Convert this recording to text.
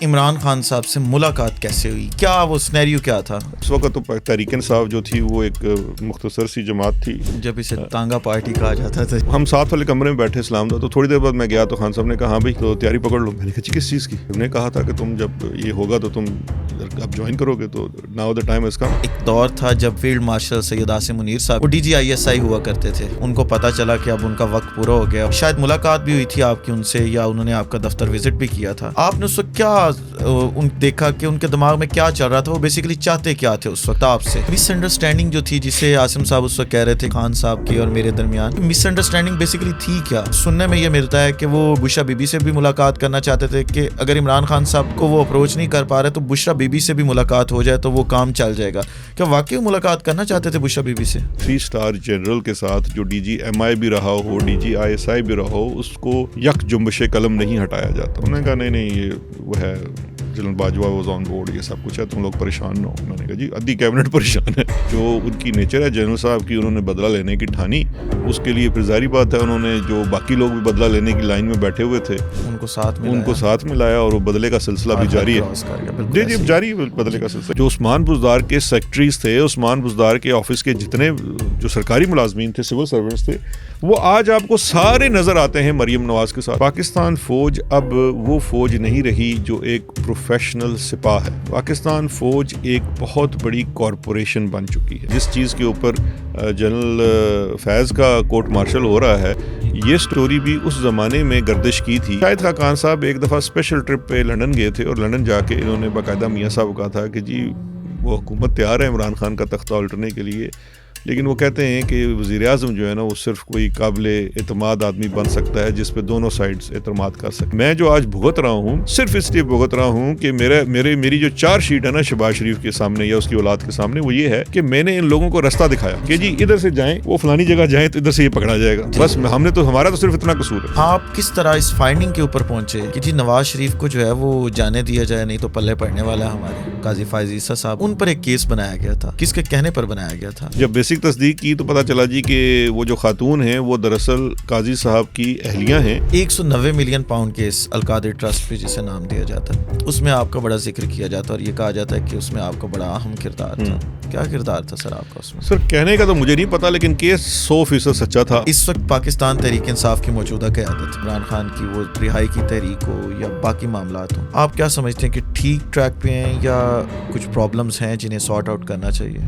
عمران خان صاحب سے ملاقات کیسے ہوئی؟ کیا وہ سینیریو کیا تھا؟ اس وقت تو تحریک انصاف جو تھی وہ ایک مختصر سی جماعت تھی جب اسے تانگا پارٹی کہا جاتا تھا. ہم ساتھ والے کمرے میں بیٹھے اسلام دا، تو تھوڑی دیر بعد میں گیا تو خان صاحب نے کہا ہاں بھائی تو تیاری پکڑ لو. میں نے کہا جی کس چیز کی؟ انہوں نے کہا تھا کہ تم جب یہ ہوگا تو تم اب جوائن کرو گے، تو ناؤ دا ٹائم از کم. ایک دور تھا جب فیلڈ مارشل سید عاصم منیر صاحب وہ DGISI ہوا کرتے تھے. ان کو پتا چلا کہ اب ان کا وقت پورا ہو گیا. شاید ملاقات بھی ہوئی تھی آپ کی ان سے، یا انہوں نے آپ کا دفتر وزٹ بھی کیا تھا. آپ نے اس وقت کیا دیکھا کہ ان کے دماغ میں کیا چل رہا تھا؟ وہ بیسیکلی چاہتے کیا تھے اس وقت آپ سے؟ مس انڈرسٹینڈنگ جو تھی جسے عاصم صاحب اس وقت کہہ رہے تھے خان صاحب کی اور میرے درمیان، مس انڈرسٹینڈنگ بیسیکلی تھی کیا؟ سننے میں یہ ملتا ہے کہ وہ بشرا بی بی سے بھی ملاقات کرنا چاہتے تھے کہ اگر عمران خان صاحب کو وہ اپروچ نہیں کر پا رہے تو بشرا بی بی سے بھی ملاقات ہو جائے تو وہ کام چل جائے گا. کیا واقعی ملاقات کرنا چاہتے تھے بشرا بی بی سے؟ 3 اسٹار جنرل کے ساتھ جو DGMI بھی رہا ہو، DGISI بھی رہا ہو، اس کو یک جنبش قلم نہیں ہٹایا جاتا. انہوں نے کہا نہیں یہ وہ ہے جلن باجوہ واز آن بورڈ، یہ سب کچھ ہے، تم لوگ پریشان نہ ہو. میں نے کہا جی ادھی کیبنٹ پریشان ہے. جو ان کی نیچر ہے جنرل صاحب کی، انہوں نے بدلہ لینے کی ٹھانی. اس کے لیے پھر ظاہری بات ہے انہوں نے جو باقی لوگ بھی بدلہ لینے کی لائن میں بیٹھے ہوئے تھے ان کو ساتھ میں لایا، اور وہ بدلے کا سلسلہ بھی جاری ہے. جی جاری ہے بدلے کا سلسلہ. جو عثمان بزدار کے سیکٹریز تھے، عثمان بزدار کے آفس کے جتنے جو سرکاری ملازمین تھے، سول سرونٹس تھے، وہ آج آپ کو سارے نظر آتے ہیں مریم نواز کے ساتھ. پاکستان فوج اب وہ فوج نہیں رہی جو ایک پروفیشنل سپاہ ہے. پاکستان فوج ایک بہت بڑی کارپوریشن بن چکی ہے. جس چیز کے اوپر جنرل فیض کا کورٹ مارشل ہو رہا ہے، یہ سٹوری بھی اس زمانے میں گردش کی تھی. شاہد خاقان صاحب ایک دفعہ اسپیشل ٹرپ پہ لندن گئے تھے، اور لندن جا کے انہوں نے باقاعدہ میاں صاحب کو کہا تھا کہ جی وہ حکومت تیار ہے عمران خان کا تختہ الٹنے کے لیے، لیکن وہ کہتے ہیں کہ وزیر اعظم جو ہے نا وہ صرف کوئی قابل اعتماد آدمی بن سکتا ہے جس پہ دونوں سائڈز اعتماد کر سکتے. میں جو آج بھگت رہا ہوں صرف اس لیے بھگت رہا ہوں کہ میری جو 4 شیٹ ہے نا شہباز شریف کے سامنے یا اس کی اولاد کے سامنے، وہ یہ ہے کہ میں نے ان لوگوں کو رستہ دکھایا کہ جی ادھر سے جائیں، وہ فلانی جگہ جائیں تو ادھر سے یہ پکڑا جائے گا. بس ہمارا تو صرف اتنا قصور ہے. آپ کس طرح اس فائنڈنگ کے اوپر پہنچے کہ جی نواز شریف کو جو ہے وہ جانے دیا جائے، نہیں تو پلے پڑنے والا ہے؟ ہمارے قاضی فائز عیسیٰ صاحب، ان پر ایک کیس بنایا گیا تھا. کس کے کہنے پر بنایا گیا تھا؟ جب بیسک تصدیق کی تو پتا چلا جی کہ وہ جو خاتون ہیں وہ دراصل قاضی صاحب کی اہلیہ ہیں. 190 ملین پاؤنڈ کیس القادر ٹرسٹ پہ جسے نام دیا جاتا ہے، اس میں آپ کا بڑا ذکر کیا جاتا ہے اور یہ کہا جاتا ہے کہ اس میں آپ کا بڑا اہم کردار تھا. کیا کردار تھا سر آپ کا اس میں؟ سر کہنے کا تو مجھے نہیں پتا، لیکن کیس 100% سچا تھا. اس وقت پاکستان تحریک انصاف کی موجودہ قیادت، عمران خان کی وہ رہائی کی تحریک ہو یا باقی معاملات ہوں، آپ کیا سمجھتے ہیں کہ ٹھیک ٹریک پہ ہیں یا کچھ پرابلمز ہیں جنہیں سارٹ آؤٹ کرنا چاہیے؟